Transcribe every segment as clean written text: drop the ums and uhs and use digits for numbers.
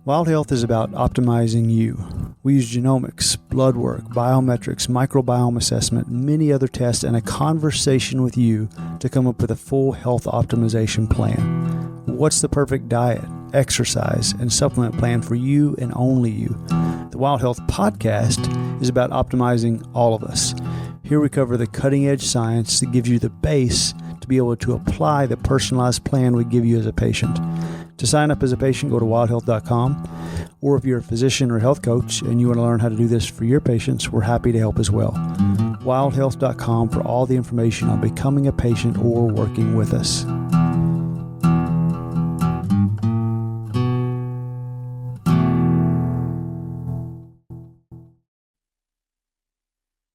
Wild Health is about optimizing you. We use genomics, blood work, biometrics, microbiome assessment, many other tests, and a conversation with you to come up with a full health optimization plan. What's the perfect diet, exercise, and supplement plan for you and only you? The Wild Health podcast is about optimizing all of us. Here we cover the cutting-edge science that gives you the base to be able to apply the personalized plan we give you as a patient. To sign up as a patient, go to wildhealth.com. Or if you're a physician or health coach and you want to learn how to do this for your patients, we're happy to help as well. Wildhealth.com for all the information on becoming a patient or working with us.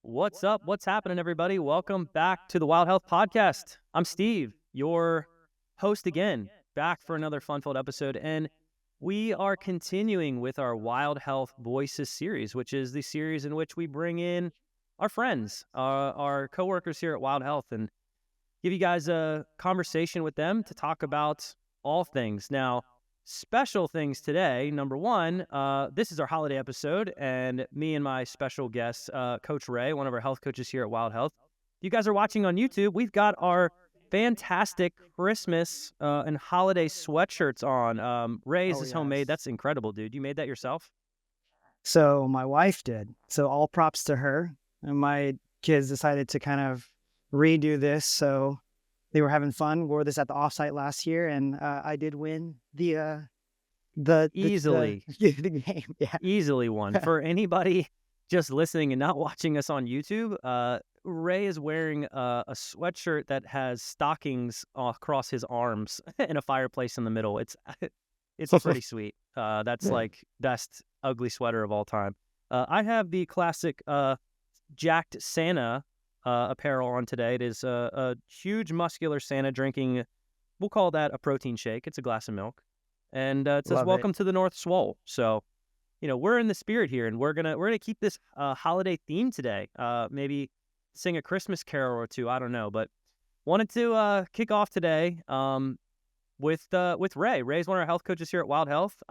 What's up? What's happening, everybody? Welcome back to the Wild Health Podcast. I'm Steve, your host again, back for another fun-filled episode. And we are continuing with our Wild Health Voices series, which is the series in which we bring in our friends, our coworkers here at Wild Health, and give you guys a conversation with them to talk about all things. Now, special things today. Number one, this is our holiday episode, and me and my special guest, Coach Ray, one of our health coaches here at Wild Health. If you guys are watching on YouTube, we've got our fantastic Christmas and holiday sweatshirts on. Ray's is homemade. That's incredible, dude. You made that yourself? So my wife did. So all props to her. And my kids decided to kind of redo this. So they were having fun. Wore this at the offsite last year, and I did win the easily the game. Yeah, easily won. For anybody just listening and not watching us on YouTube, Ray is wearing a sweatshirt that has stockings across his arms and a fireplace in the middle. It's pretty sweet. That's like best ugly sweater of all time. I have the classic jacked Santa apparel on today. It is a huge muscular Santa drinking, we'll call that a protein shake. It's a glass of milk, and it says "Welcome to the North Swole." So, we're in the spirit here, and we're gonna keep this holiday theme today. Maybe sing a Christmas carol or two. I don't know, but wanted to kick off today with Ray. Ray's one of our health coaches here at Wild Health.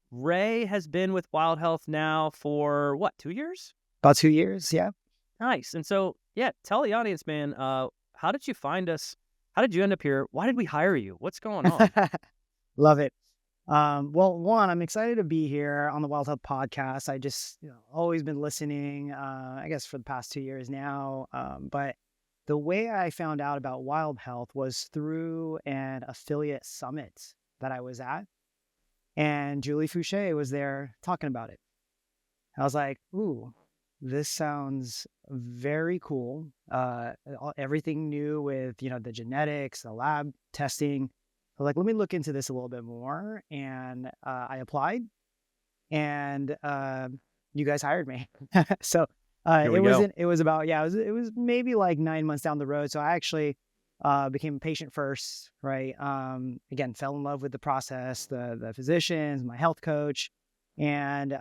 Ray has been with Wild Health now for what, 2 years? About 2 years, yeah. Nice. And so, yeah, tell the audience, man, how did you find us? How did you end up here? Why did we hire you? What's going on? Love it. Well, one, I'm excited to be here on the Wild Health podcast. I just always been listening, I guess for the past 2 years now. But the way I found out about Wild Health was through an affiliate summit that I was at. And Julie Fouché was there talking about it. I was like, ooh, this sounds very cool. Everything new with, the genetics, the lab testing. I was like, let me look into this a little bit more. And I applied, and you guys hired me. So it was maybe like 9 months down the road. So I actually became a patient first, right? Again, fell in love with the process, the physicians, my health coach, and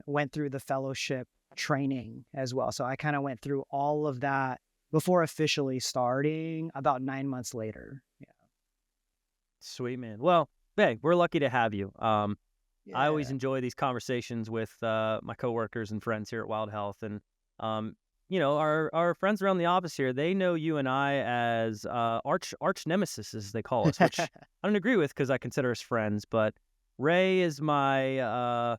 went through the fellowship training as well. So I kind of went through all of that before officially starting about 9 months later. Yeah. Sweet, man. Well, hey, we're lucky to have you. I always enjoy these conversations with my coworkers and friends here at Wild Health. And, our friends around the office here, they know you and I as arch nemesis, as they call us, which I don't agree with because I consider us friends. But Ray is my...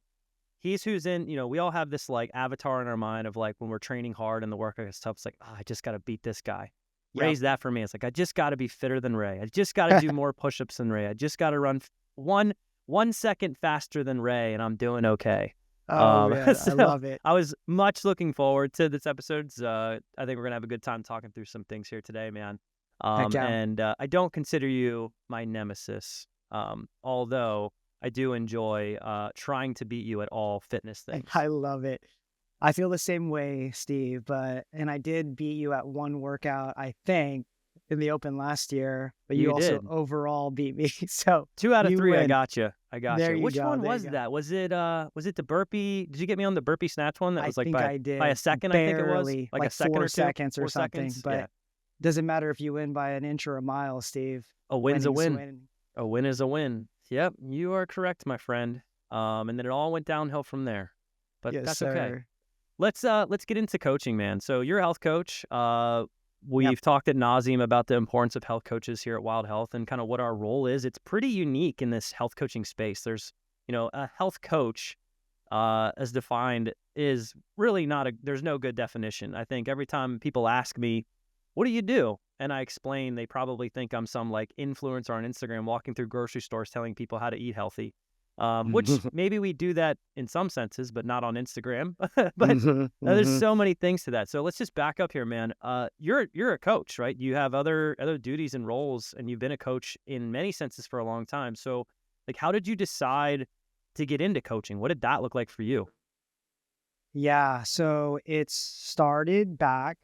he's who's in, we all have this like avatar in our mind of like when we're training hard and the workout and stuff, it's like, I just got to beat this guy. Yep. Ray's that for me. It's like, I just got to be fitter than Ray. I just got to do more push-ups than Ray. I just got to run 1 second faster than Ray and I'm doing okay. Yeah, so I love it. I was much looking forward to this episode. I think we're going to have a good time talking through some things here today, man. And I don't consider you my nemesis, although I do enjoy trying to beat you at all fitness things. I love it. I feel the same way, Steve. And I did beat you at one workout, I think, in the Open last year. But you also overall beat me. So 2 out of 3, win. I got you. Which one was that? Was it the burpee? Did you get me on the burpee snatch one? That was like I did. By a second, Barely, I think it was. Like a second 4 or 2? seconds or 4 something. Seconds? But doesn't matter if you win by an inch or a mile, Steve. A win's a win. A win is a win. Yep, you are correct, my friend. And then it all went downhill from there. But Yes, that's okay. sir. Let's get into coaching, man. So you're a health coach. Yep. We've talked at nauseum about the importance of health coaches here at Wild Health and kind of what our role is. It's pretty unique in this health coaching space. There's, a health coach, as defined, is really there's no good definition. I think every time people ask me, what do you do? And I explain, they probably think I'm some like influencer on Instagram walking through grocery stores telling people how to eat healthy. Which maybe we do that in some senses, but not on Instagram. But there's so many things to that. So let's just back up here, man. You're a coach, right? You have other duties and roles, and you've been a coach in many senses for a long time. So, like, how did you decide to get into coaching? What did that look like for you? Yeah, so it started back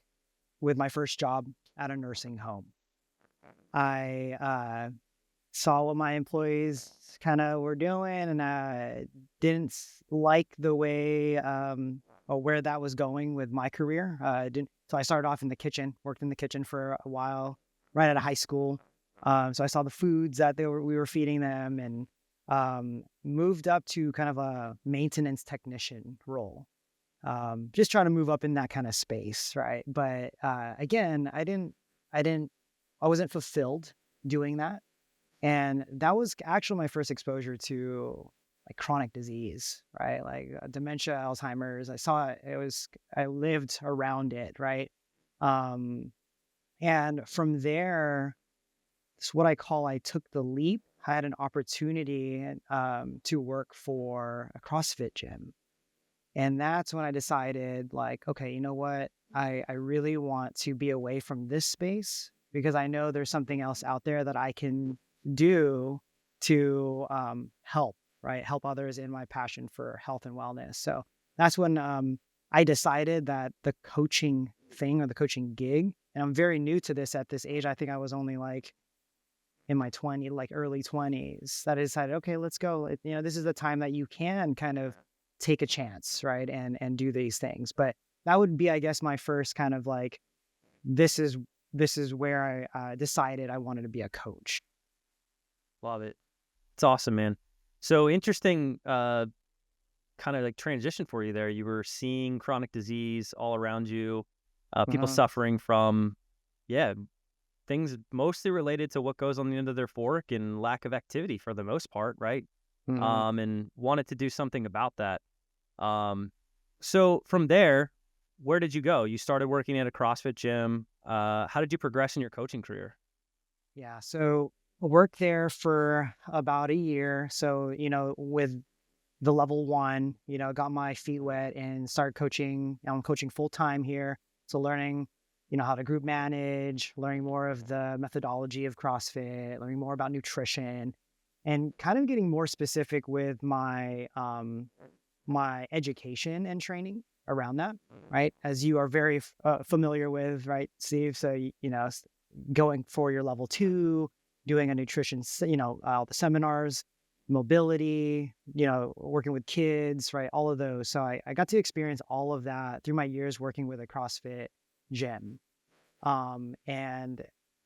with my first job at a nursing home. I saw what my employees kind of were doing, and I didn't like the way or where that was going with my career. Didn't So I started off in the kitchen, worked in the kitchen for a while, right out of high school. So I saw the foods that we were feeding them, and moved up to kind of a maintenance technician role. Just trying to move up in that kind of space, right? But again, I wasn't fulfilled doing that. And that was actually my first exposure to like chronic disease, right? Like dementia, Alzheimer's. I lived around it, right? Um, and from there, it's what I took the leap. I had an opportunity to work for a CrossFit gym. And that's when I decided, like, okay, you know what? I really want to be away from this space because I know there's something else out there that I can do to help, right? Help others in my passion for health and wellness. So that's when I decided that the coaching thing or the coaching gig, and I'm very new to this at this age. I think I was only like in my early 20s, that I decided, okay, let's go. This is the time that you can kind of take a chance, right? And do these things. But that would be, I guess, my first kind of like, this is where I decided I wanted to be a coach. Love it. It's awesome, man. So interesting, kind of like transition for you there. You were seeing chronic disease all around you, people suffering from, things mostly related to what goes on the end of their fork and lack of activity for the most part, right? And wanted to do something about that. So from there, where did you go? You started working at a CrossFit gym. How did you progress in your coaching career? Yeah, so I worked there for about a year. So, with the level one, got my feet wet and started coaching. I'm coaching full time here. So learning, how to group manage, learning more of the methodology of CrossFit, learning more about nutrition, and kind of getting more specific with my my education and training around that, right? As you are very familiar with, right, Steve? So, going for your level 2, doing a nutrition, all the seminars, mobility, working with kids, right? All of those. So I got to experience all of that through my years working with a CrossFit gym. And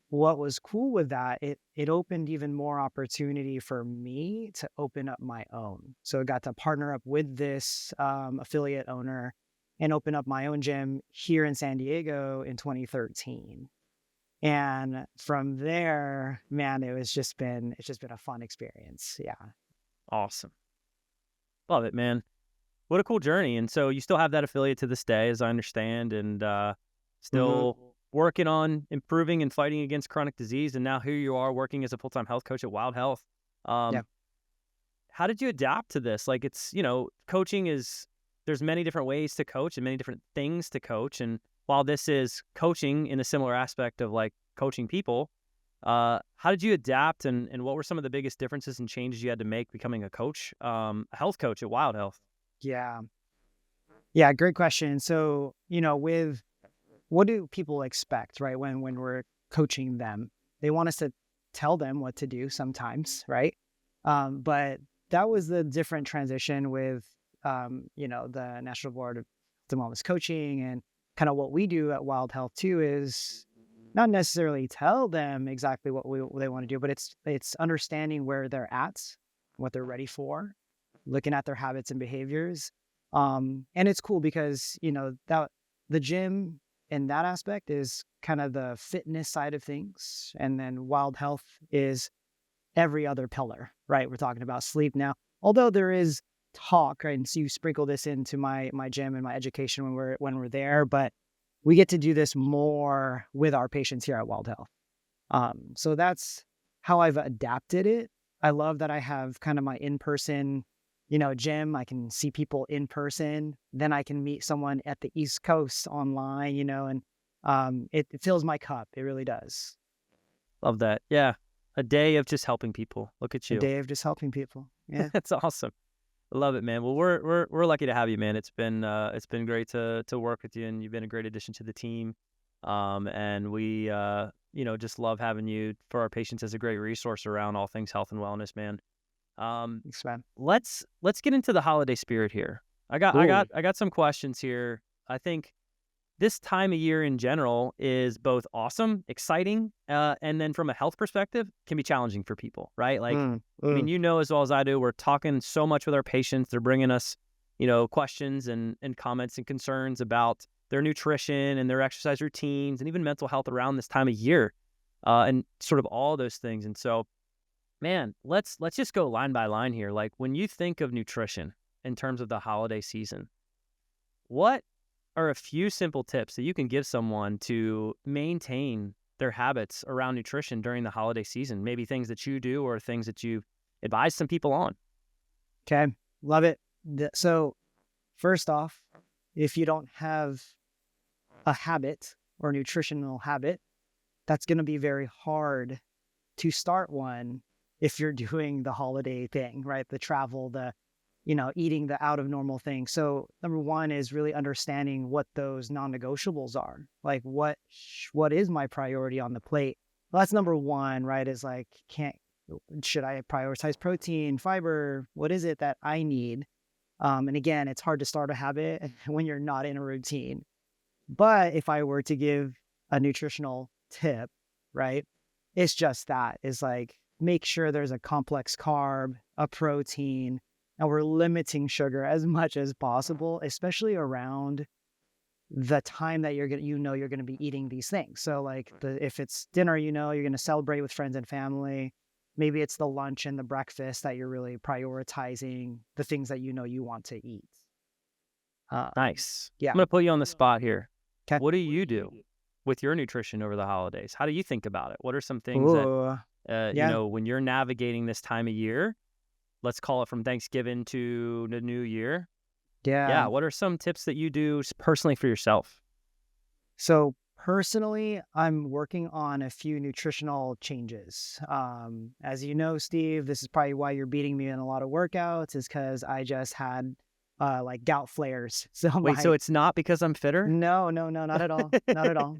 what was cool with that, it opened even more opportunity for me to open up my own. So I got to partner up with this affiliate owner and open up my own gym here in San Diego in 2013. And from there, man, it's just been a fun experience. Yeah. Awesome. Love it, man. What a cool journey. And so you still have that affiliate to this day, as I understand, and still working on improving and fighting against chronic disease. And now here you are working as a full-time health coach at Wild Health. Yeah. How did you adapt to this? Like, it's, coaching there's many different ways to coach and many different things to coach. And while this is coaching in a similar aspect of like coaching people, how did you adapt and what were some of the biggest differences and changes you had to make becoming a coach, a health coach at Wild Health? Yeah. Yeah. Great question. So, with what do people expect, right? When we're coaching them, they want us to tell them what to do sometimes, right? But that was the different transition with, the National Board of Wellness Coaching, and kind of what we do at Wild Health too is not necessarily tell them exactly what they want to do, but it's understanding where they're at, what they're ready for, looking at their habits and behaviors. And it's cool because, that the gym in that aspect is kind of the fitness side of things. And then wild health is every other pillar, right? We're talking about sleep now, although there is talk, right? And so you sprinkle this into my gym and my education when we're there, but we get to do this more with our patients here at Wild Health. So that's how I've adapted it. I love that I have kind of my in-person, gym. I can see people in person. Then I can meet someone at the East Coast online, and it fills my cup. It really does. Love that. Yeah. A day of just helping people. Look at A you. day of just helping people. Yeah. That's awesome. I love it, man. Well, we're lucky to have you, man. It's been great to work with you, and you've been a great addition to the team. And we just love having you for our patients as a great resource around all things health and wellness, man. Thanks, man. Let's get into the holiday spirit here. I got some questions here. I think this time of year in general is both awesome, exciting, and then from a health perspective, can be challenging for people, right? Like, I mean, as well as I do, we're talking so much with our patients. They're bringing us, questions and comments and concerns about their nutrition and their exercise routines and even mental health around this time of year, and sort of all those things. And so, man, let's just go line by line here. Like, when you think of nutrition in terms of the holiday season, what are a few simple tips that you can give someone to maintain their habits around nutrition during the holiday season? Maybe things that you do or things that you advise some people on. Okay. Love it. So first off, if you don't have a habit or nutritional habit, that's going to be very hard to start one if you're doing the holiday thing, right? The travel, eating the out of normal thing. So number one is really understanding what those non-negotiables are. Like what is my priority on the plate? Well, that's number one, right? Is like, should I prioritize protein, fiber? What is it that I need? And again, it's hard to start a habit when you're not in a routine. But if I were to give a nutritional tip, right? It's just that, is like, make sure there's a complex carb, a protein, and we're limiting sugar as much as possible, especially around the time that you're going to be eating these things. So like if it's dinner, you're going to celebrate with friends and family. Maybe it's the lunch and the breakfast that you're really prioritizing the things that you want to eat. Nice. Yeah. I'm going to put you on the spot here. Okay. What do you do with your nutrition over the holidays? How do you think about it? What are some things that, when you're navigating this time of year, let's call it from Thanksgiving to the new year? Yeah. What are some tips that you do personally for yourself? So personally, I'm working on a few nutritional changes. As you know, Steve, this is probably why you're beating me in a lot of workouts, is because I just had like gout flares. So so it's not because I'm fitter? No, not at all. Not at all.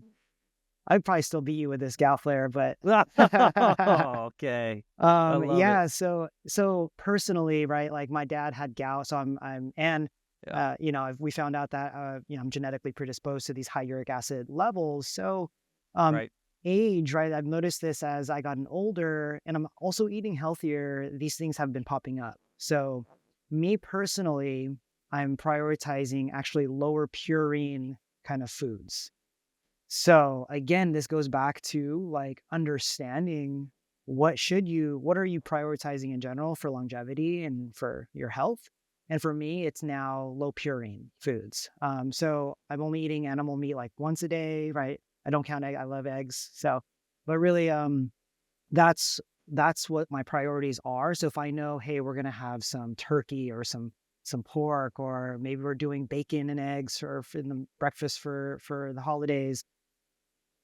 I'd probably still beat you with this gout flare, but okay. yeah. It. So personally, right? Like my dad had gout, so we found out that I'm genetically predisposed to these high uric acid levels. So right. Age, right? I've noticed this as I gotten older, and I'm also eating healthier. These things have been popping up. So me personally, I'm prioritizing actually lower purine kind of foods. So again, this goes back to like understanding what are you prioritizing in general for longevity and for your health. And for me, it's now low purine foods. So I'm only eating animal meat like once a day, right? I don't count egg. I love eggs. So, but really, that's what my priorities are. So if I know, hey, we're going to have some turkey or some pork, or maybe we're doing bacon and eggs or in the breakfast for the holidays,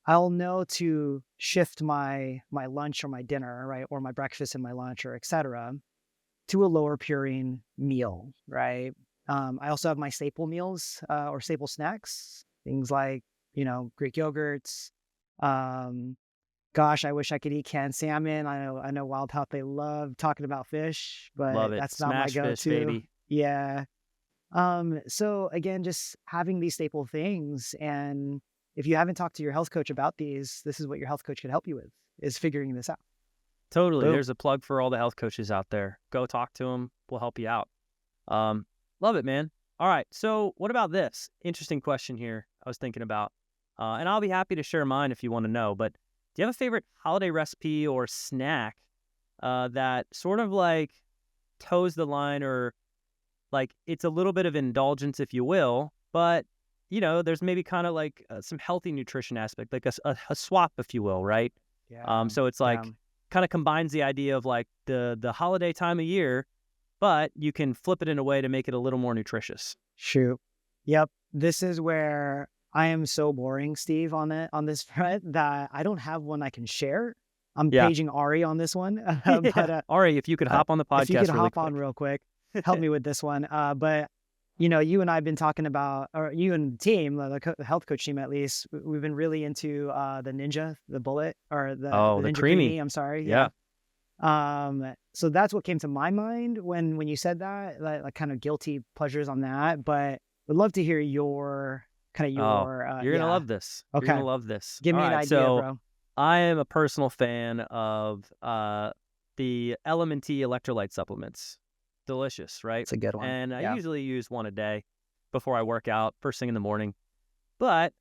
I'll know to shift my lunch or my dinner, right? Or my breakfast and my lunch, or et cetera, to a lower purine meal, right? I also have my staple meals or staple snacks, things like, Greek yogurts. Gosh, I wish I could eat canned salmon. I know Wild Health, they love talking about fish, but that's not my go-to. Fish, baby. Yeah. So again, just having these staple things, and if you haven't talked to your health coach about these, this is what your health coach can help you with, is figuring this out. Totally. Boom. There's a plug for all the health coaches out there. Go talk to them. We'll help you out. Love it, man. All right. So what about this? Interesting question here I was thinking about. And I'll be happy to share mine if you want to know. But do you have a favorite holiday recipe or snack that sort of like toes the line, or like it's a little bit of indulgence, if you will, but there's maybe kind of like some healthy nutrition aspect, like a swap, if you will, right? Yeah. So it's like kind of combines the idea of like the holiday time of year, but you can flip it in a way to make it a little more nutritious. Shoot. Yep. This is where I am so boring, Steve, on this front that I don't have one I can share. I'm Yeah. paging Ari on this one. But Ari, if you could hop on the podcast, if you could really hop quick. on real quick, help me with this one. But you and I have been talking about, or you and the team, the health coach team at least, we've been really into the Ninja, the Bullet, or the Ninja creamy. I'm sorry. Yeah. So that's what came to my mind when you said that, like kind of guilty pleasures on that. But would love to hear your you're gonna love this. Okay. You're gonna love this. Give me an idea, bro. I am a personal fan of the LMNT electrolyte supplements. Delicious, right? It's a good one. And I usually use one a day before I work out first thing in the morning. But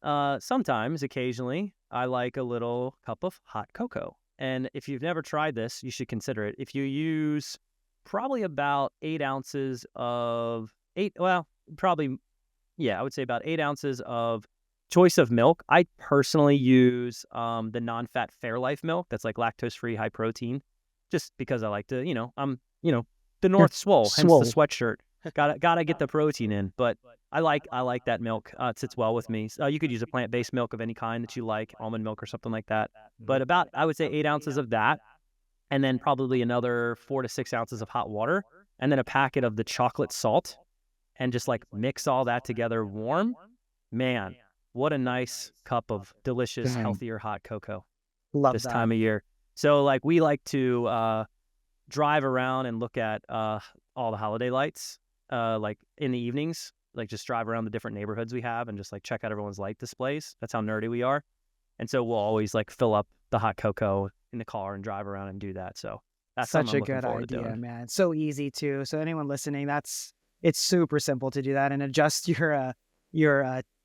sometimes, occasionally, I like a little cup of hot cocoa. And if you've never tried this, you should consider it. If you use probably about 8 ounces of I would say about 8 ounces of choice of milk. I personally use the non-fat Fairlife milk that's like lactose-free, high protein, just because I like to, I'm, the North Swole, hence the sweatshirt. Gotta get the protein in. But I like that milk. It sits well with me. You could use a plant-based milk of any kind that you like, almond milk or something like that. But about, I would say 8 ounces of that, and then probably another 4 to 6 ounces of hot water, and then a packet of the chocolate salt, and just like mix all that together warm. Man, what a nice cup of delicious, healthier hot cocoa. Love this that. time of year. So like we like to drive around and look at all the holiday lights like in the evenings, like just drive around the different neighborhoods we have and just like check out everyone's light displays. That's how nerdy we are. And so we'll always like fill up the hot cocoa in the car and drive around and do that. So that's such a good idea, man. So easy too. So anyone listening, it's super simple to do that and adjust your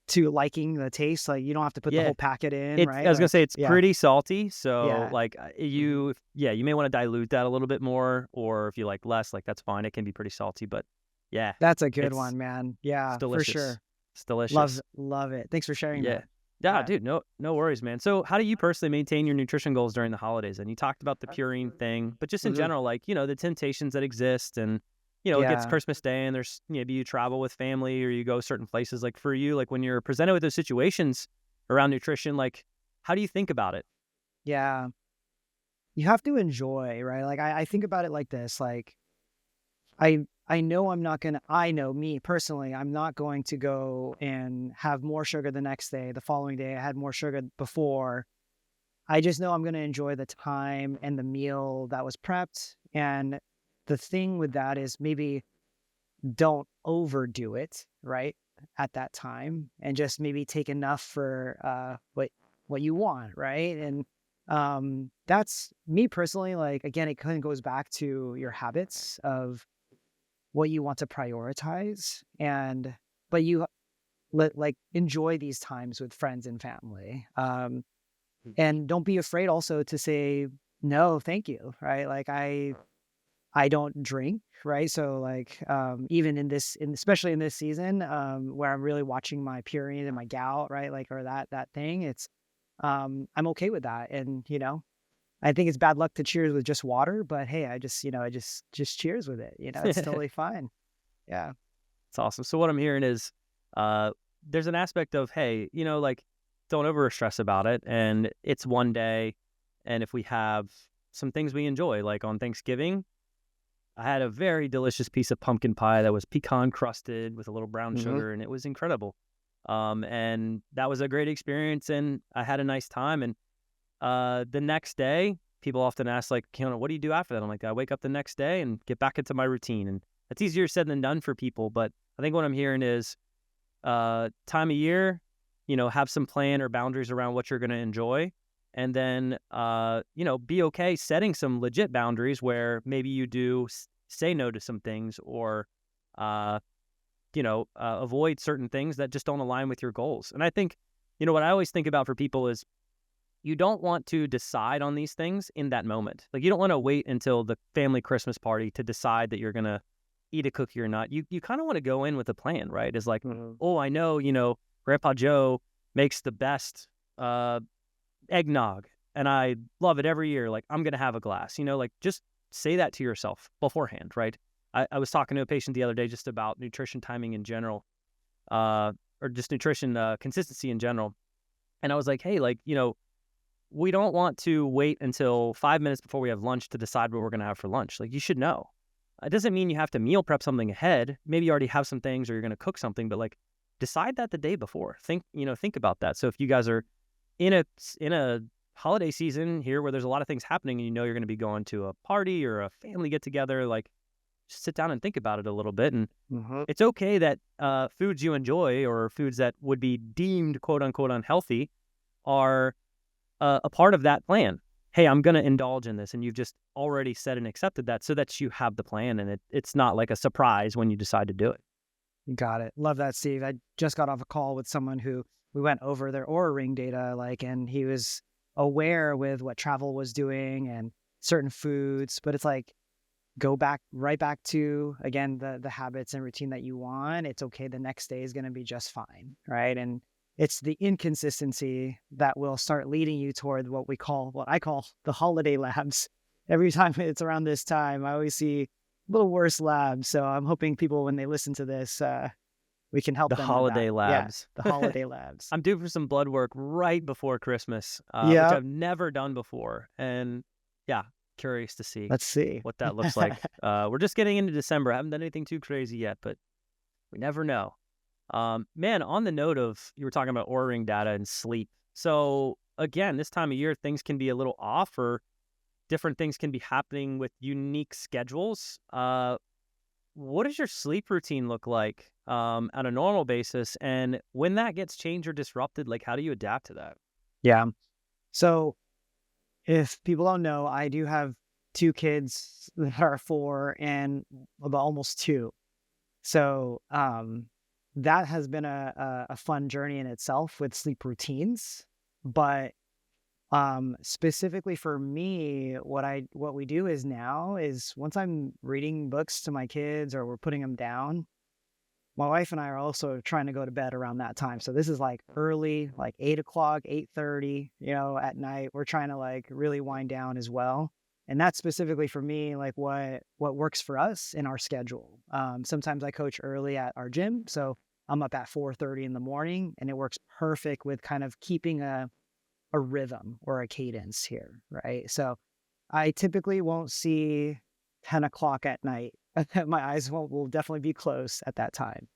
to liking the taste. Like you don't have to put the whole packet in, right? I was gonna say it's pretty salty. So Yeah. like you may want to dilute that a little bit more, or if you like less, like that's fine. It can be pretty salty, but yeah. That's a good one, man. Yeah, it's delicious. for sure. It's delicious. Love it. Thanks for sharing that. Yeah, dude, no worries, man. So how do you personally maintain your nutrition goals during the holidays? And you talked about the purine thing, but just in general, like, the temptations that exist and, it gets Christmas Day and there's, maybe you travel with family or you go certain places. Like for you, like when you're presented with those situations around nutrition, like how do you think about it? Yeah. You have to enjoy, right? Like I think about it like this, like I know I know me personally, I'm not going to go and have more sugar the next day. The following day, I had more sugar before. I just know I'm going to enjoy the time and the meal that was prepped. And the thing with that is maybe don't overdo it, right? At that time, and just maybe take enough for what you want, right? And that's me personally. Like again, it kind of goes back to your habits of what you want to prioritize, but you enjoy these times with friends and family, and don't be afraid also to say no, thank you, right? Like I don't drink, right? So like even especially in this season where I'm really watching my period and my gout, right? Like or that thing, it's I'm okay with that, and I think it's bad luck to cheers with just water, but hey, I just cheers with it. It's totally fine. Yeah. It's awesome. So what I'm hearing is there's an aspect of, hey, like don't over stress about it. And it's one day. And if we have some things we enjoy, like on Thanksgiving, I had a very delicious piece of pumpkin pie that was pecan crusted with a little brown sugar, and it was incredible. And that was a great experience, and I had a nice time. And the next day, people often ask, like, what do you do after that? I'm like, I wake up the next day and get back into my routine. And that's easier said than done for people. But I think what I'm hearing is time of year, have some plan or boundaries around what you're going to enjoy. And then, be okay setting some legit boundaries where maybe you do say no to some things, or avoid certain things that just don't align with your goals. And I think, what I always think about for people is you don't want to decide on these things in that moment. Like, you don't want to wait until the family Christmas party to decide that you're going to eat a cookie or not. You kind of want to go in with a plan, right? It's like, oh, I know, Grandpa Joe makes the best eggnog and I love it every year. Like, I'm going to have a glass, like, just say that to yourself beforehand, right? I was talking to a patient the other day just about nutrition timing in general, or just nutrition consistency in general. And I was like, hey, like, we don't want to wait until 5 minutes before we have lunch to decide what we're going to have for lunch. Like, you should know. It doesn't mean you have to meal prep something ahead. Maybe you already have some things or you're going to cook something, but like, decide that the day before. Think about that. So if you guys are in a holiday season here where there's a lot of things happening and you're going to be going to a party or a family get together, like, just sit down and think about it a little bit. And it's okay that foods you enjoy or foods that would be deemed quote unquote unhealthy are a part of that plan. Hey, I'm going to indulge in this. And you've just already said and accepted that so that you have the plan and it's not like a surprise when you decide to do it. You got it. Love that, Steve. I just got off a call with someone who we went over their Oura Ring data, and he was aware with what travel was doing and certain foods, but it's like, go right back to, again, the habits and routine that you want. It's okay. The next day is going to be just fine. Right. And it's the inconsistency that will start leading you toward what I call the holiday labs. Every time it's around this time, I always see a little worse labs. So I'm hoping people, when they listen to this, we can help the them. Holiday labs. Yeah, the holiday labs. I'm due for some blood work right before Christmas, which I've never done before. And yeah, curious to see. Let's see what that looks like. We're just getting into December. I haven't done anything too crazy yet, but we never know. Man, on the note of, you were talking about Oura Ring data and sleep. So again, this time of year, things can be a little off or different things can be happening with unique schedules. What does your sleep routine look like on a normal basis? And when that gets changed or disrupted, like, how do you adapt to that? Yeah. So if people don't know, I do have 2 kids that are 4 and about almost 2. So that has been a fun journey in itself with sleep routines. But specifically for me, what we do is once I'm reading books to my kids or we're putting them down, my wife and I are also trying to go to bed around that time. So this is like early, like 8 o'clock, 8:30, at night. We're trying to like really wind down as well. And that's specifically for me, like what works for us in our schedule. Sometimes I coach early at our gym. So I'm up at 4:30 in the morning and it works perfect with kind of keeping a rhythm or a cadence here, right? So I typically won't see 10 o'clock at night. My eyes will definitely be closed at that time.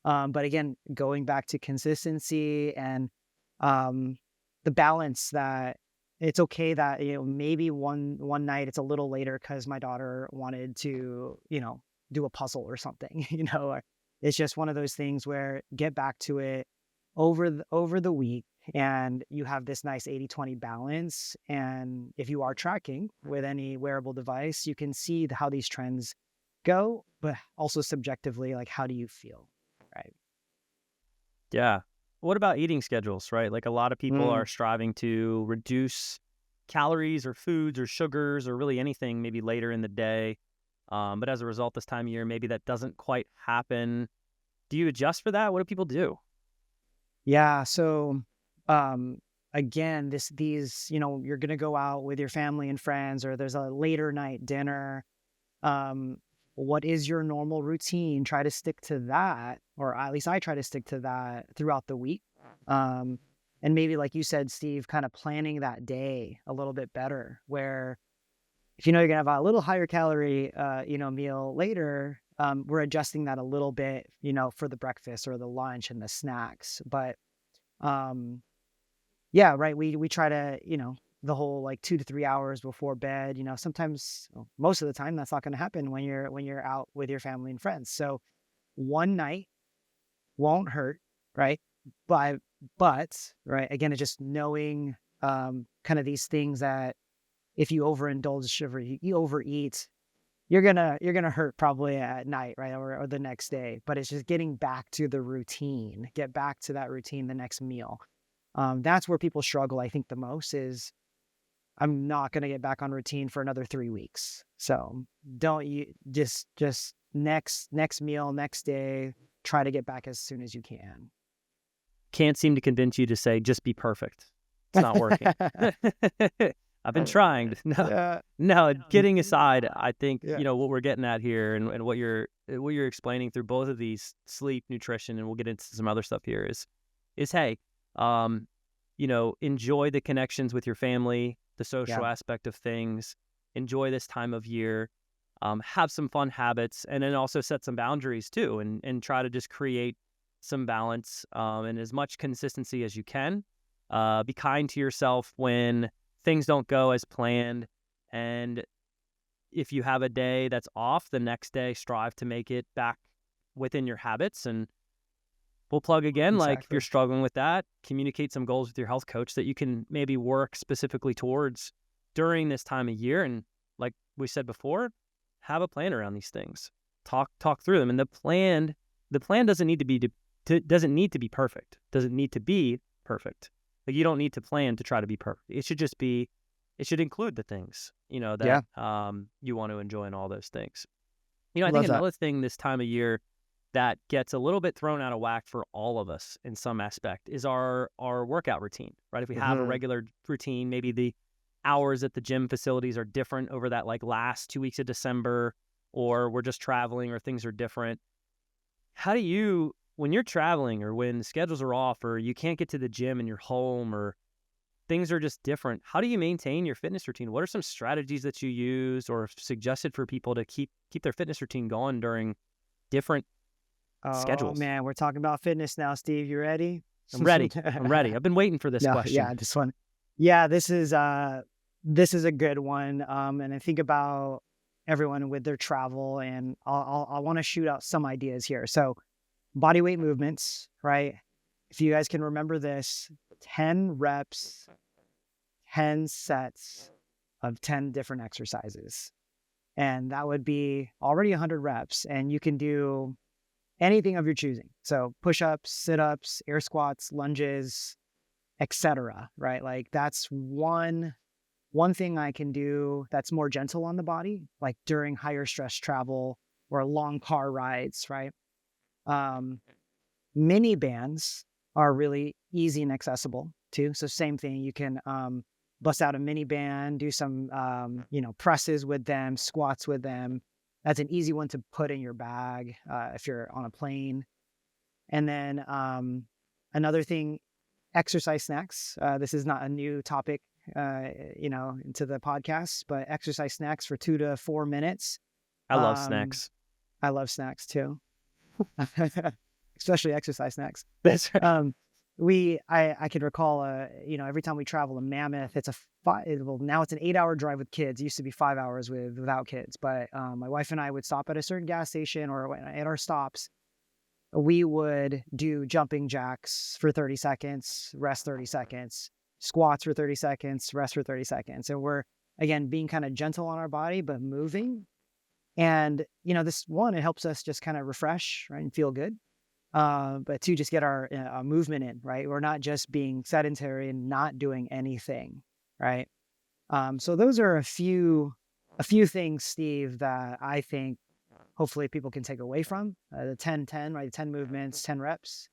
But again, going back to consistency and the balance that it's okay that, maybe one night it's a little later because my daughter wanted to, do a puzzle or something, or it's just one of those things where get back to it over the week and you have this nice 80-20 balance. And if you are tracking with any wearable device, you can see how these trends go, but also subjectively, like, how do you feel? Right. Yeah. What about eating schedules, right? Like, a lot of people are striving to reduce calories or foods or sugars or really anything maybe later in the day. But as a result, this time of year, maybe that doesn't quite happen. Do you adjust for that? What do people do? Yeah. So, again, these, you're going to go out with your family and friends, or there's a later night dinner. What is your normal routine? Try to stick to that, or at least I try to stick to that throughout the week. And maybe, like you said, Steve, kind of planning that day a little bit better, where if you're going to have a little higher calorie, meal later, we're adjusting that a little bit, for the breakfast or the lunch and the snacks. But, yeah, right. We try to, the whole like 2 to 3 hours before bed, sometimes, most of the time that's not going to happen when you're out with your family and friends. So one night won't hurt. Right. But right. Again, it's just knowing, kind of these things that if you overindulge or you overeat, you're gonna hurt probably at night, right, or the next day. But it's just getting back to the routine, get back to that routine the next meal. That's where people struggle, I think, the most is I'm not gonna get back on routine for another 3 weeks. So don't you just next meal, next day, try to get back as soon as you can. Can't seem to convince you to say, just be perfect. It's not working. I've been trying. No, kidding aside, I think, what we're getting at here and what you're explaining through both of these, sleep, nutrition, and we'll get into some other stuff here is hey, enjoy the connections with your family, the social aspect of things, enjoy this time of year, have some fun habits, and then also set some boundaries too, and try to just create some balance and as much consistency as you can. Be kind to yourself when things don't go as planned, and if you have a day that's off, the next day strive to make it back within your habits. And we'll plug again, like if you're struggling with that, communicate some goals with your health coach that you can maybe work specifically towards during this time of year. And like we said before, have a plan around these things. Talk through them. And the plan doesn't need to be perfect. Doesn't need to be perfect. Like you don't need to plan to try to be perfect. It should include the things, that you want to enjoy and all those things. I think another thing this time of year that gets a little bit thrown out of whack for all of us in some aspect is our workout routine, right? If we have a regular routine, maybe the hours at the gym facilities are different over that like last 2 weeks of December, or we're just traveling or things are different. How do you, when you're traveling or when schedules are off or you can't get to the gym and you're home or things are just different, how do you maintain your fitness routine? What are some strategies that you use or suggested for people to keep their fitness routine going during different schedules? Oh man, we're talking about fitness now, Steve. You ready? I'm ready. I've been waiting for this question. Yeah, this one. Yeah, this is a good one. And I think about everyone with their travel, and I want to shoot out some ideas here. So body weight movements, right? If you guys can remember this, 10 reps, 10 sets of 10 different exercises. And that would be already 100 reps. And you can do anything of your choosing. So push-ups, sit-ups, air squats, lunges, etc. Right? Like that's one thing I can do that's more gentle on the body, like during higher stress travel or long car rides, right? Mini bands are really easy and accessible too. So same thing, you can bust out a mini band, do some presses with them, squats with them. That's an easy one to put in your bag if you're on a plane. And then another thing, exercise snacks. This is not a new topic, into the podcast, but exercise snacks for 2 to 4 minutes. I love snacks. I love snacks too. Especially exercise snacks. That's right. I can recall, every time we travel to Mammoth, now it's an 8-hour drive with kids. It used to be 5 hours without kids. But my wife and I would stop at a certain gas station or at our stops. We would do jumping jacks for 30 seconds, rest 30 seconds, squats for 30 seconds, rest for 30 seconds. And we're, again, being kind of gentle on our body, but moving. And, this one, it helps us just kind of refresh, right, and feel good. But two, just get our movement in, right? We're not just being sedentary and not doing anything, right? So those are a few things, Steve, that I think hopefully people can take away from the 10-10, right? 10 movements, 10 reps.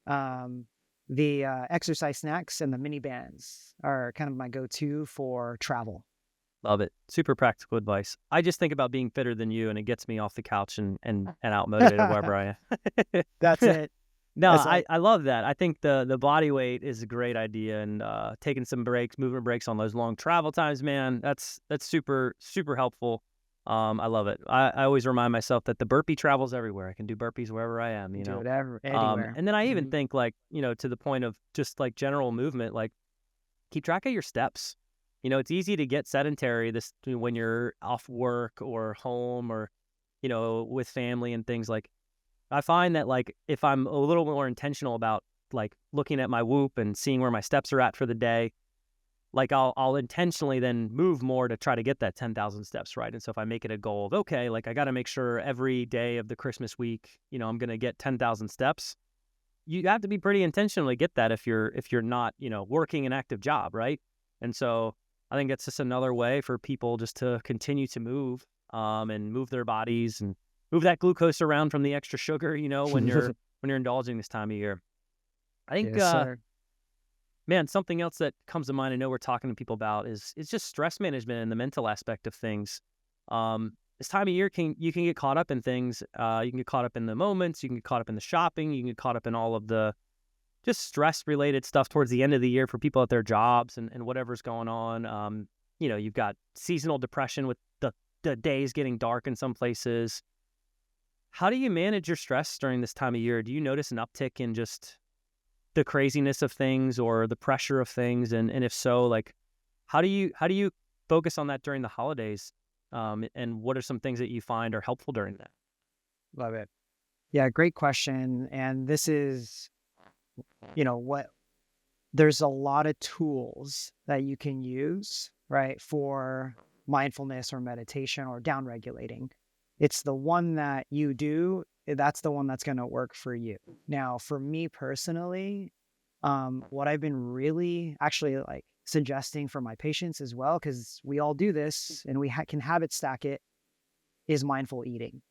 The exercise snacks and the mini bands are kind of my go-to for travel. Love it. Super practical advice. I just think about being fitter than you, and it gets me off the couch and out motivated wherever I am. That's it. No, I love that. I think the body weight is a great idea, and taking some movement breaks on those long travel times, man, that's super, super helpful. I love it. I always remind myself that the burpee travels everywhere. I can do burpees wherever I am, Do it anywhere. And then I even think, like, to the point of just like general movement, like keep track of your steps. It's easy to get sedentary when you're off work or home or, with family and things. Like, I find that, like, if I'm a little more intentional about, like, looking at my Whoop and seeing where my steps are at for the day, like I'll intentionally then move more to try to get that 10,000 steps, right? And so if I make it a goal of, okay, like I got to make sure every day of the Christmas week, you know, I'm going to get 10,000 steps. You have to be pretty intentional to get that if you're not, you know, working an active job, right? And so I think it's just another way for people just to continue to move, and move their bodies and move that glucose around from the extra sugar, you know, when you're indulging this time of year. I think, Yes, sir. man, something else that comes to mind, I know we're talking to people about is just stress management and the mental aspect of things. This time of year, you can get caught up in things. You can get caught up in the moments. You can get caught up in the shopping. You can get caught up in all of the just stress-related stuff towards the end of the year for people at their jobs and whatever's going on. You know, you've got seasonal depression with the days getting dark in some places. How do you manage your stress during this time of year? Do you notice an uptick in just the craziness of things or the pressure of things? And if so, like, how do you focus on that during the holidays? And what are some things that you find are helpful during that? Love it. Yeah, great question. And this is, you know, there's a lot of tools that you can use, right, for mindfulness or meditation or down regulating. It's the one that you do, that's the one that's going to work for you. Now, for me personally, what I've been really actually like suggesting for my patients as well, because we all do this and we can habit stack it, is mindful eating.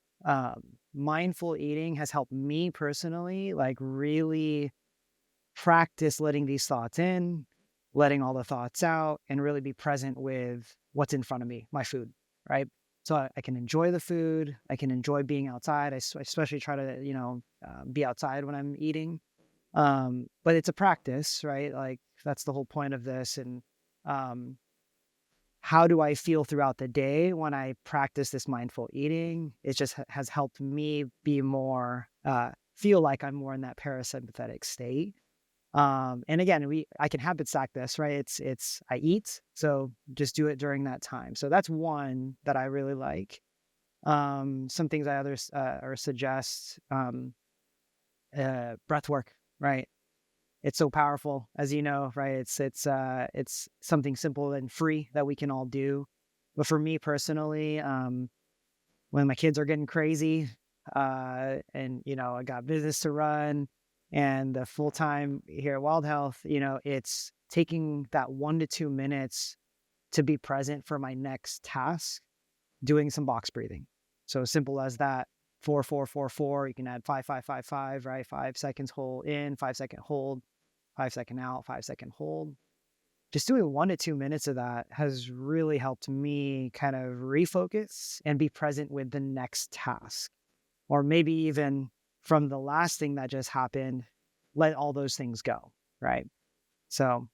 Mindful eating has helped me personally, like really practice letting these thoughts in, letting all the thoughts out, and really be present with what's in front of me, my food, right? So I can enjoy the food. I can enjoy being outside. I especially try to, you know, be outside when I'm eating. But it's a practice, right? Like that's the whole point of this. And how do I feel throughout the day when I practice this mindful eating? It just has helped me be more, feel like I'm more in that parasympathetic state. And again, I can habit stack this, right? It's I eat, so just do it during that time. So that's one that I really like. Some things I others or suggest, breath work, right? It's so powerful, as you know, right? It's something simple and free that we can all do. But for me personally, when my kids are getting crazy, and you know, I got business to run. And the full time here at Wild Health, you know, it's taking that 1 to 2 minutes to be present for my next task, doing some box breathing. So as simple as that, 4, 4, 4, 4. You can add 5, 5, 5, 5, right? 5 seconds hold in, 5 second hold, 5 second out, 5 second hold. Just doing 1 to 2 minutes of that has really helped me kind of refocus and be present with the next task, or maybe even from the last thing that just happened, let all those things go, right? So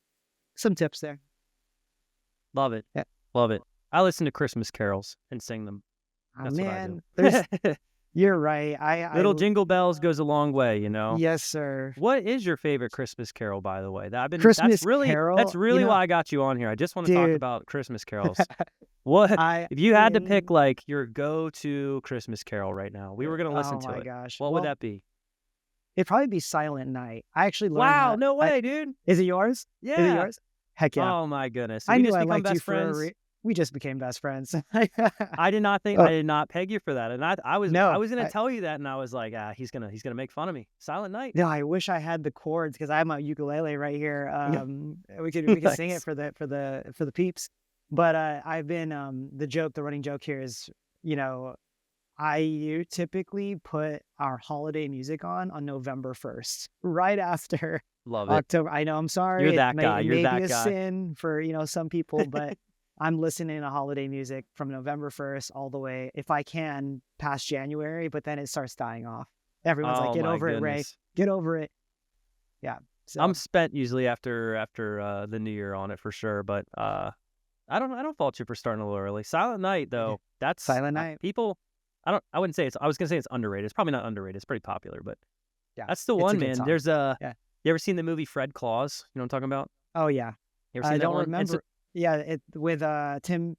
some tips there. Love it. Yeah. Love it. I listen to Christmas carols and sing them. That's Man, what I do. you're right. Little jingle bells goes a long way, you know? Yes, sir. What is your favorite Christmas carol, by the way? Christmas that's really Carol, why I got you on here. I just want to talk dude. about Christmas carols. What if you had to pick like your go-to Christmas carol right now? We were going to listen to it. Oh my gosh. What would that be? It'd probably be Silent Night. I actually learned Wow, that. no way, dude. Is it yours? Yeah. Is it yours? Heck yeah. Oh my goodness. I We knew just I become liked you best for friends. we just became best friends. I did not peg you for that. And I was going to tell you that, and I was like, he's going to make fun of me. Silent Night. No, I wish I had the chords because I have my ukulele right here. We could Nice. sing it for the peeps. But I've been the running joke here is, you know, I typically put our holiday music on November 1st, right after Love it. October. I know, I'm sorry. You're that guy. It You're may that be a guy. sin for, you know, some people, but I'm listening to holiday music from November 1st all the way, if I can, past January, but then it starts dying off. Everyone's like, get over it, Ray. Get over it. Yeah. So I'm spent usually after the new year on it for sure, but I don't fault you for starting a little early. Silent Night though, that's Silent Night. People, I wouldn't say I was gonna say it's underrated. It's probably not underrated. It's pretty popular, but yeah, that's the it's a one, good man. song. There's Yeah. You ever seen the movie Fred Claus? You know what I'm talking about? Oh yeah. You ever seen I that don't one? remember. Yeah, it with Tim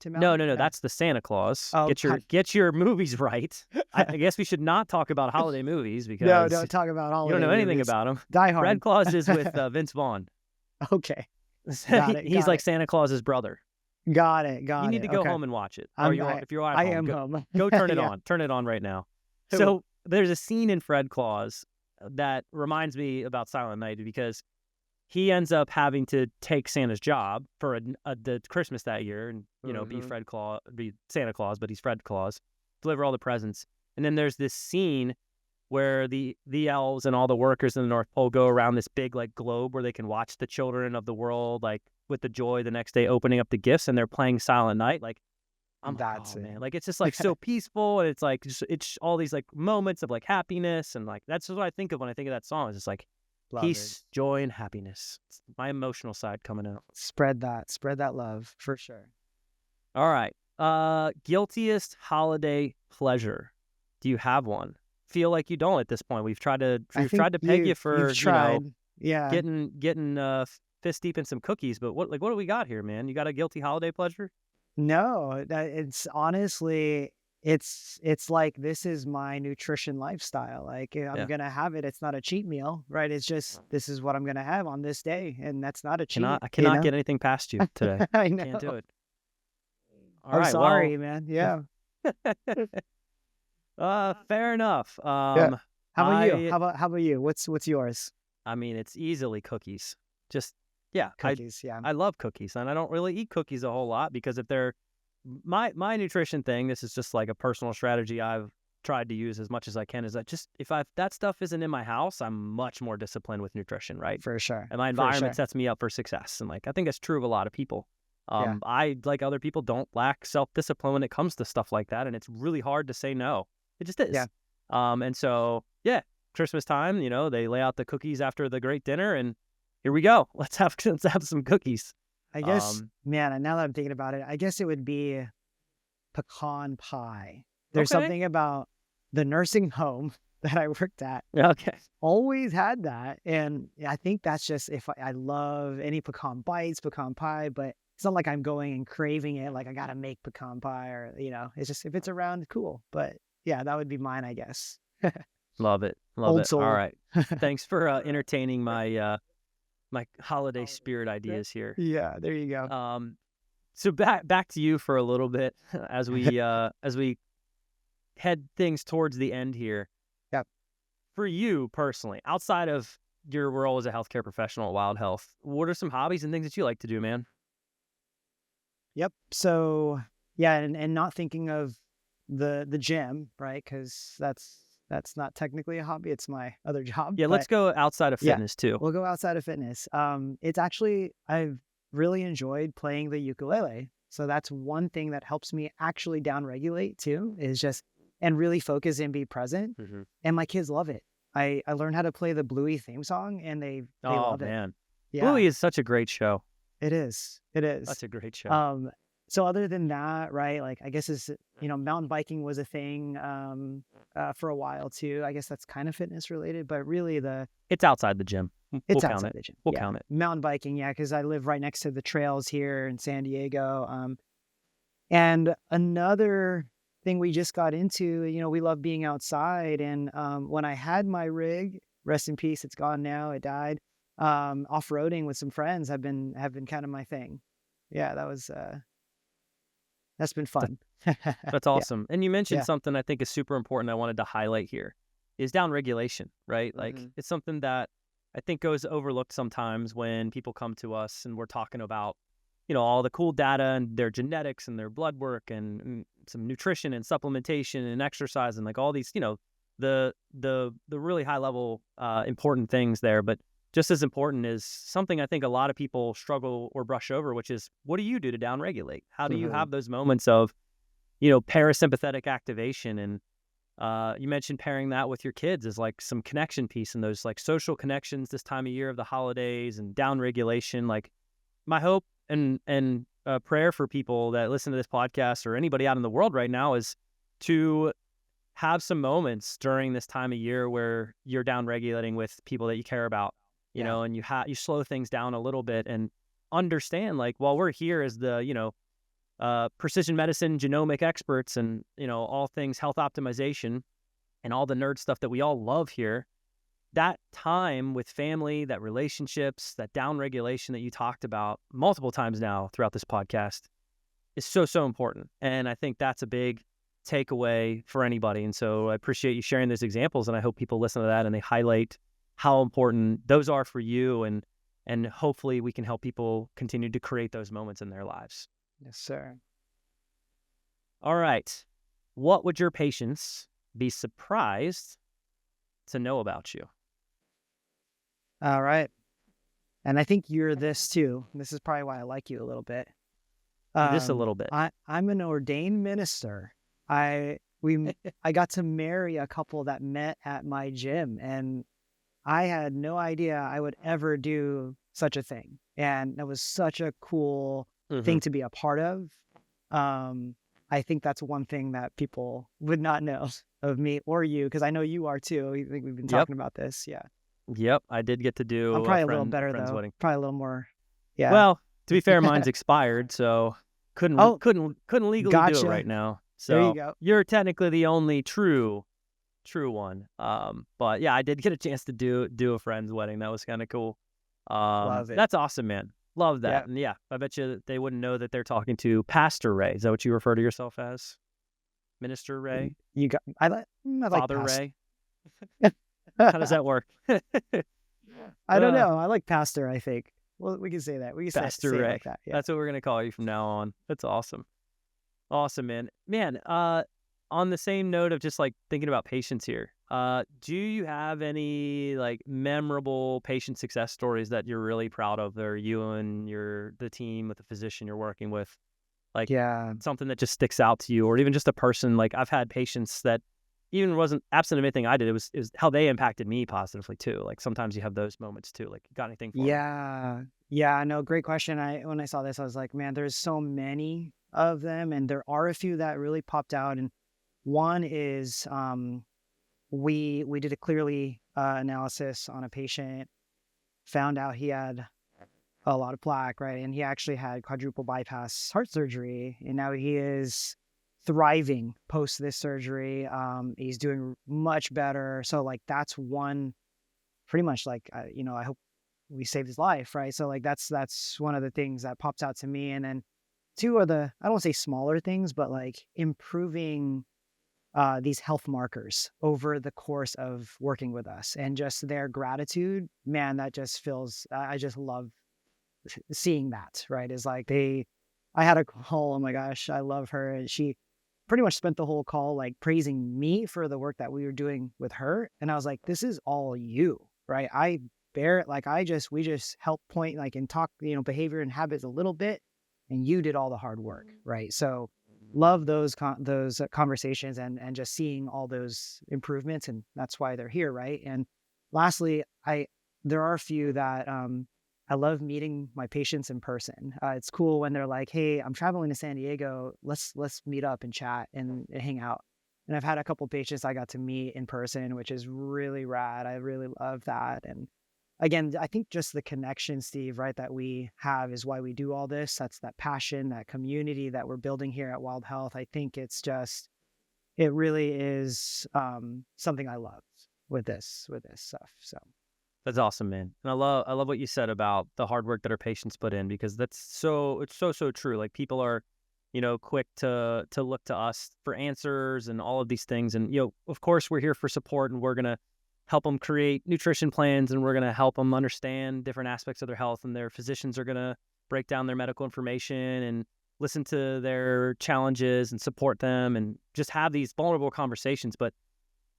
No, Allen? that's the Santa Claus. Oh, Get your movies right. I guess we should not talk about holiday movies because no, don't talk about holiday you don't know anything movies. about them. Die Hard. Fred Claus is with Vince Vaughn. Okay. Got it. He's Got like it. Santa Claus's brother. Got it. You Got need it. to go Okay. home and watch it. I'm, If you're at I home, am home. go turn it Yeah. on. Turn it on right now. Cool. So there's a scene in Fred Claus that reminds me about Silent Night because he ends up having to take Santa's job for the Christmas that year and, be be Santa Claus, but he's Fred Claus, deliver all the presents. And then there's this scene where the elves and all the workers in the North Pole go around this big like globe where they can watch the children of the world like with the joy the next day opening up the gifts, and they're playing Silent Night. Like, I'm like, That's oh, it. man, like it's just like so peaceful, and it's like it's all these like moments of like happiness, and like that's what I think of when I think of that song. It's just like Love peace, it. joy, and happiness. It's my emotional side coming out. Spread that love for sure. All right. Guiltiest holiday pleasure. Do you have one? Feel like you don't at this point. We've tried to peg you for you've tried. Yeah. getting fist deep in some cookies, but what do we got here, man? You got a guilty holiday pleasure? No, it's honestly, it's like this is my nutrition lifestyle. Like I'm gonna have it. It's not a cheat meal, right? It's just this is what I'm gonna have on this day, and that's not a cheat. I cannot get anything past you today. I know. Can't do it. All I'm right, sorry, man. Yeah. Fair enough. Yeah. How about you? I- How about you? What's yours? I mean, it's easily cookies. Just Cookies. Yeah. I love cookies, and I don't really eat cookies a whole lot because if they're my nutrition thing, this is just like a personal strategy I've tried to use as much as I can. Is that just if that stuff isn't in my house, I'm much more disciplined with nutrition, right? For sure. And my For environment sure. sets me up for success, and like I think that's true of a lot of people. Yeah. I, like other people, don't lack self-discipline when it comes to stuff like that, and it's really hard to say no. It just is. Yeah. And so Christmas time, they lay out the cookies after the great dinner, and here we go. Let's have some cookies. I guess, man, and now that I'm thinking about it, I guess it would be pecan pie. There's Okay. something about the nursing home that I worked at. Okay. Always had that. And I think that's just if I love any pecan bites, pecan pie, but it's not like I'm going and craving it. Like I got to make pecan pie or, it's just if it's around, cool. But yeah, that would be mine, I guess. Love it. Old it. soul. All right. Thanks for entertaining my my holiday spirit ideas here. Yeah, there you go. So back to you for a little bit as we head things towards the end here. Yep. For you personally, outside of your role as a healthcare professional at Wild Health, what are some hobbies and things that you like to do, man? Yep. So yeah, and not thinking of the gym, right? Because that's not technically a hobby. It's my other job. Yeah, let's go outside of fitness too. We'll go outside of fitness. It's actually I've really enjoyed playing the ukulele. So that's one thing that helps me actually downregulate too, is just and really focus and be present. Mm-hmm. And my kids love it. I learned how to play the Bluey theme song, and they love it. Oh man, Yeah, Bluey is such a great show. it is. It is. Such a great show. So other than that, right, like I guess mountain biking was a thing for a while too. I guess that's kind of fitness related, but really It's outside the gym. it's we'll outside count the gym. We'll Yeah. count it. Mountain biking, yeah, because I live right next to the trails here in San Diego. And another thing we just got into, we love being outside. And when I had my rig, rest in peace, it's gone now, it died. Off-roading with some friends have been kind of my thing. Yeah, that's been fun. That's awesome. And you mentioned Yeah. something I think is super important I wanted to highlight here is down regulation, right? Like Mhm. it's something that I think goes overlooked sometimes when people come to us and we're talking about, all the cool data and their genetics and their blood work and some nutrition and supplementation and exercise and like all these, the really high level important things there. But just as important is something I think a lot of people struggle or brush over, which is what do you do to downregulate? How do you Mhm. have those moments of, parasympathetic activation? And you mentioned pairing that with your kids as like some connection piece and those like social connections this time of year of the holidays and downregulation. Like my hope and prayer for people that listen to this podcast or anybody out in the world right now is to have some moments during this time of year where you're downregulating with people that you care about, and you slow things down a little bit and understand like, while we're here as the, precision medicine, genomic experts and, all things health optimization and all the nerd stuff that we all love here, that time with family, that relationships, that down regulation that you talked about multiple times now throughout this podcast is so, so important. And I think that's a big takeaway for anybody. And so I appreciate you sharing those examples, and I hope people listen to that and they highlight how important those are for you, and hopefully we can help people continue to create those moments in their lives. Yes, sir. All right. What would your patients be surprised to know about you? All right. And I think you're this too. This is probably why I like you a little bit. Just a little bit. I'm an ordained minister. I got to marry a couple that met at my gym, and I had no idea I would ever do such a thing. And that was such a cool thing to be a part of. I think that's one thing that people would not know of me or you, because I know you are too. I think we've been talking about this. Yeah. Yep. I did get to do I'm probably a little better friend's though. wedding. Probably a little more. Yeah. Well, to be fair, mine's expired, so couldn't legally do it Gotcha. right now. There you So go. you're technically the only true one. But yeah, I did get a chance to do a friend's wedding. That was kind of cool. Love it. That's awesome, man. Love that. Yeah. And yeah, I bet you they wouldn't know that they're talking to Pastor Ray. Is that what you refer to yourself as? Minister Ray? You got. I like Father pastor. Ray? How does that work? I don't know. I like pastor. I think. Well, we can say that. We can Pastor say it Ray. like that. Yeah. That's what we're gonna call you from now on. That's awesome. Awesome, man. Man, on the same note of just like thinking about patients here, do you have any like memorable patient success stories that you're really proud of, or you and the team with the physician you're working with? Like something that just sticks out to you, or even just a person. Like I've had patients that even wasn't absent of anything I did. It was how they impacted me positively too. Like sometimes you have those moments too. Like, got anything for me? Yeah. No, great question. When I saw this, I was like, man, there's so many of them, and there are a few that really popped out. And one is we did a clearly analysis on a patient, found out he had a lot of plaque, right? And he actually had quadruple bypass heart surgery, and now he is thriving post this surgery. He's doing much better. So like that's one, pretty much like I hope we saved his life, right? So like that's one of the things that pops out to me. And then two are I don't want to say smaller things, but like improving these health markers over the course of working with us, and just their gratitude, man, that just feels, I just love seeing that, right? Is like I had a call, oh my gosh, I love her. And she pretty much spent the whole call like praising me for the work that we were doing with her. And I was like, this is all you, right? I bear it. Like we just help point like and talk, behavior and habits a little bit, and you did all the hard work, right? So love those conversations and just seeing all those improvements, and that's why they're here, right? And lastly, there are a few that I love meeting my patients in person. It's cool when they're like, hey, I'm traveling to San Diego. Let's meet up and chat and hang out. And I've had a couple of patients I got to meet in person, which is really rad. I really love that. And again, I think just the connection, Steve, right, that we have is why we do all this. That's that passion, that community that we're building here at Wild Health. I think it really is something I love with this stuff. So. That's awesome, man. And I love what you said about the hard work that our patients put in, because it's so true. Like people are, quick to look to us for answers and all of these things. And, of course we're here for support, and we're going to help them create nutrition plans, and we're going to help them understand different aspects of their health, and their physicians are going to break down their medical information and listen to their challenges and support them and just have these vulnerable conversations. But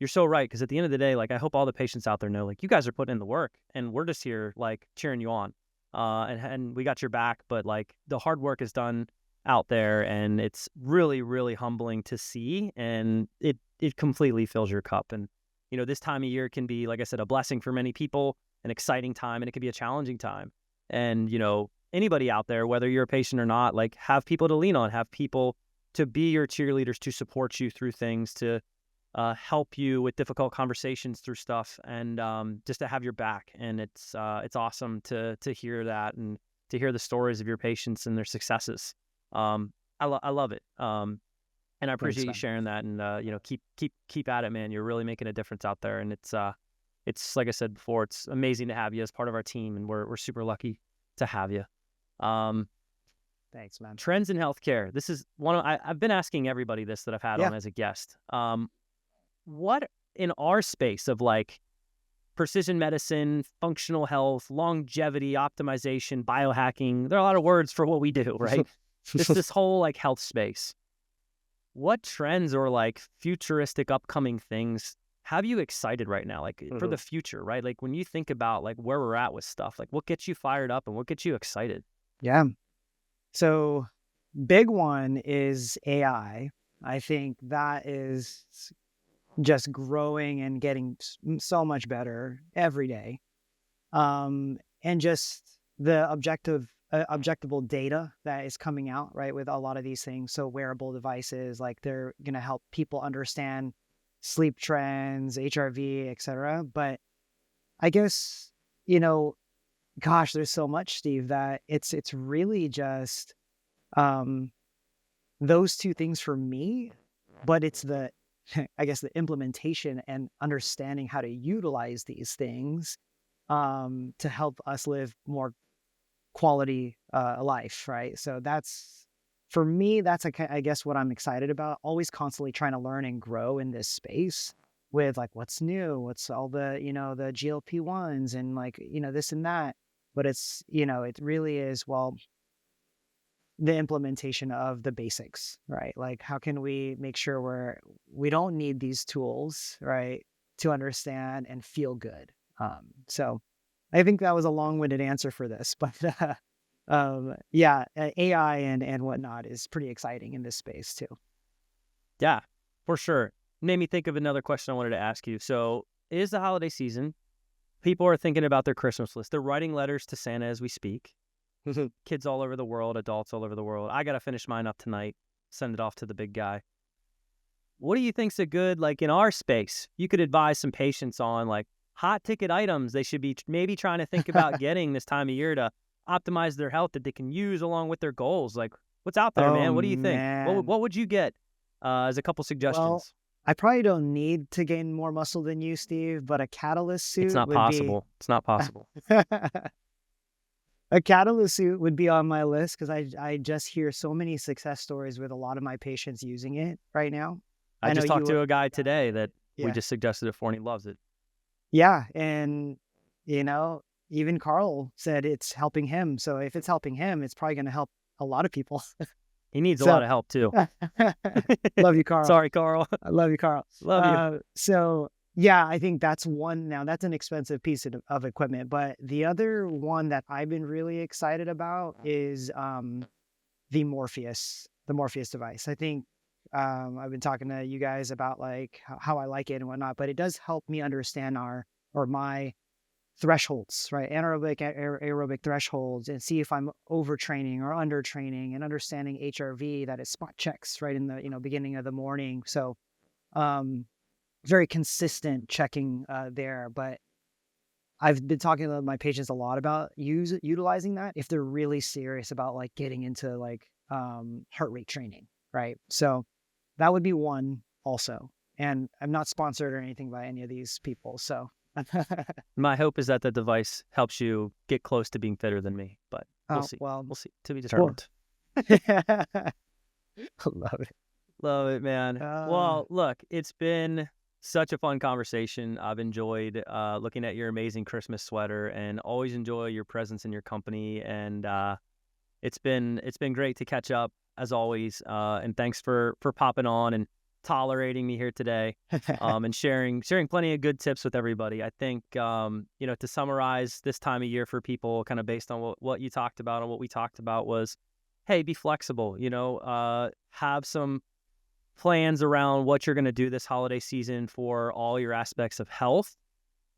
you're so right, because at the end of the day, like I hope all the patients out there know, like you guys are putting in the work, and we're just here like cheering you on, and we got your back. But like the hard work is done out there, and it's really, really humbling to see, and it completely fills your cup. And this time of year can be, like I said, a blessing for many people, an exciting time, and it can be a challenging time. And anybody out there, whether you're a patient or not, like have people to lean on, have people to be your cheerleaders, to support you through things, to help you with difficult conversations through stuff, and just to have your back. And it's awesome to hear that, and to hear the stories of your patients and their successes. I love it. And I appreciate you sharing that, and keep at it, man. You're really making a difference out there, and it's it's like I said before, it's amazing to have you as part of our team, and we're super lucky to have you. Thanks, man. Trends in healthcare. This is one of, I've been asking everybody this that I've had on as a guest. What in our space of like precision medicine, functional health, longevity, optimization, biohacking, there are a lot of words for what we do, right? Just this whole like health space. What trends or like futuristic upcoming things have you excited right now, like for the future, right? Like when you think about like where we're at with stuff, like what gets you fired up and what gets you excited? Yeah. So big one is AI. I think that is just growing and getting so much better every day. And just the objectable data that is coming out, right, with a lot of these things. So wearable devices, like they're going to help people understand sleep trends, HRV, etc. But I guess, gosh, there's so much, Steve, that it's really just those two things for me, but it's the I guess the implementation and understanding how to utilize these things to help us live more quality life, right? So that's, for me, that's I guess what I'm excited about. Always constantly trying to learn and grow in this space with like what's new, what's all the the GLP-1s and like this and that. But it's it really is, well, the implementation of the basics, right? Like how can we make sure we don't need these tools, right, to understand and feel good. So I think that was a long-winded answer for this, but yeah, AI and whatnot is pretty exciting in this space too. Yeah, for sure. Made me think of another question I wanted to ask you. So it is the holiday season. People are thinking about their Christmas list. They're writing letters to Santa as we speak. Kids all over the world, adults all over the world. I got to finish mine up tonight, send it off to the big guy. What do you think's a good, like in our space, you could advise some patients on like hot ticket items they should be maybe trying to think about getting this time of year to optimize their health that they can use along with their goals? Like what's out there, man? What do you think? What would you get as a couple suggestions? Well, I probably don't need to gain more muscle than you, Steve, but a catalyst suit It's not possible. It's not possible. A catalyst suit would be on my list because I just hear so many success stories with a lot of my patients using it right now. I just talked to a guy today that we just suggested it for, and he loves it. Yeah, and even Carl said it's helping him. So if it's helping him, it's probably going to help a lot of people. He needs a lot of help too. Love you, Carl. Sorry, Carl. I love you, Carl. Love you. So yeah, I think that's one. Now that's an expensive piece of equipment, but the other one that I've been really excited about is the Morpheus device. I think I've been talking to you guys about like how I like it and whatnot, but it does help me understand my thresholds, right? Anaerobic, aerobic thresholds, and see if I'm overtraining or undertraining, and understanding HRV, that it spot checks right in the beginning of the morning. So very consistent checking there. But I've been talking to my patients a lot about utilizing that if they're really serious about like getting into like heart rate training, right? So that would be one also. And I'm not sponsored or anything by any of these people, so. My hope is that the device helps you get close to being fitter than me, but we'll see. Well, we'll see. To be determined. Love it, man. Well, look, it's been such a fun conversation. I've enjoyed looking at your amazing Christmas sweater, and always enjoy your presence in your company. And it's been great to catch up as always. And thanks for popping on and tolerating me here today, and sharing plenty of good tips with everybody. I think to summarize this time of year for people, kind of based on what you talked about and what we talked about, was, hey, be flexible. Have some plans around what you're going to do this holiday season for all your aspects of health.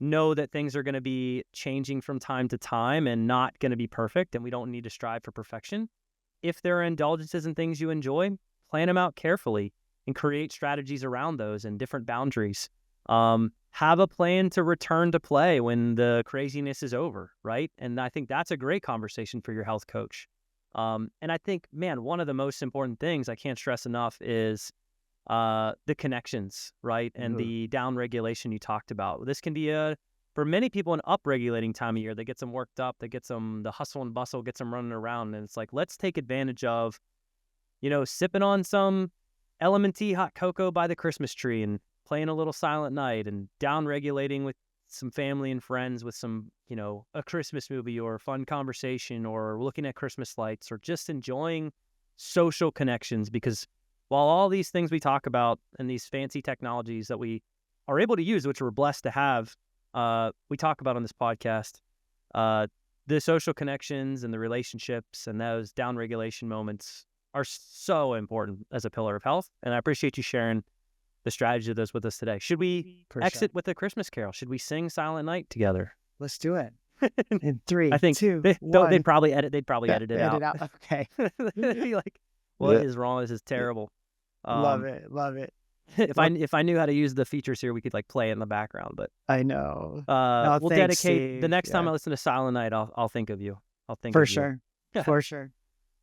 Know that things are going to be changing from time to time and not going to be perfect, and we don't need to strive for perfection. If there are indulgences and things you enjoy, plan them out carefully and create strategies around those and different boundaries. Have a plan to return to play when the craziness is over, right? And I think that's a great conversation for your health coach. And I think, man, one of the most important things I can't stress enough is the connections, right? And the down regulation you talked about. This can be a for many people, an upregulating time of year that gets them worked up, that gets them the hustle and bustle, gets them running around. And it's like, let's take advantage of, sipping on some element tea hot cocoa by the Christmas tree and playing a little Silent Night and down regulating with some family and friends with some, a Christmas movie or a fun conversation or looking at Christmas lights or just enjoying social connections. Because while all these things we talk about and these fancy technologies that we are able to use, which we're blessed to have, we talk about on this podcast, the social connections and the relationships and those down regulation moments are so important as a pillar of health. And I appreciate you sharing the strategy of those with us today. Should we exit with a Christmas carol? Should we sing Silent Night together? Let's do it. In 3, I think 2, 1. They'd probably edit it Edit out. Okay. They'd be like, what is wrong? This is terrible. Love it. If I knew how to use the features here, we could play it in the background. But I know. We'll thanks, dedicate Steve. the next time Yeah. I listen to Silent Night. I'll think of you. I'll think For of you. sure. For sure.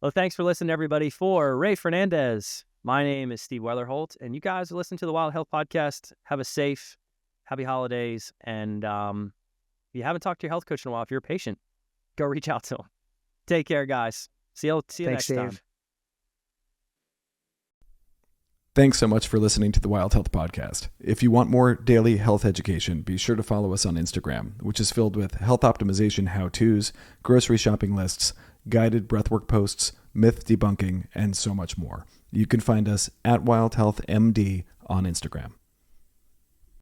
Well, thanks for listening, everybody. For Ray Fernandez, my name is Steve Weatherholt, and you guys are listening to the Wild Health Podcast. Have a safe, happy holidays, and if you haven't talked to your health coach in a while, if you're a patient, go reach out to them. Take care, guys. See you Thanks, next time. Steve. Thanks so much for listening to the Wild Health Podcast. If you want more daily health education, be sure to follow us on Instagram, which is filled with health optimization how-tos, grocery shopping lists, guided breathwork posts, myth debunking, and so much more. You can find us at Wild Health MD on Instagram.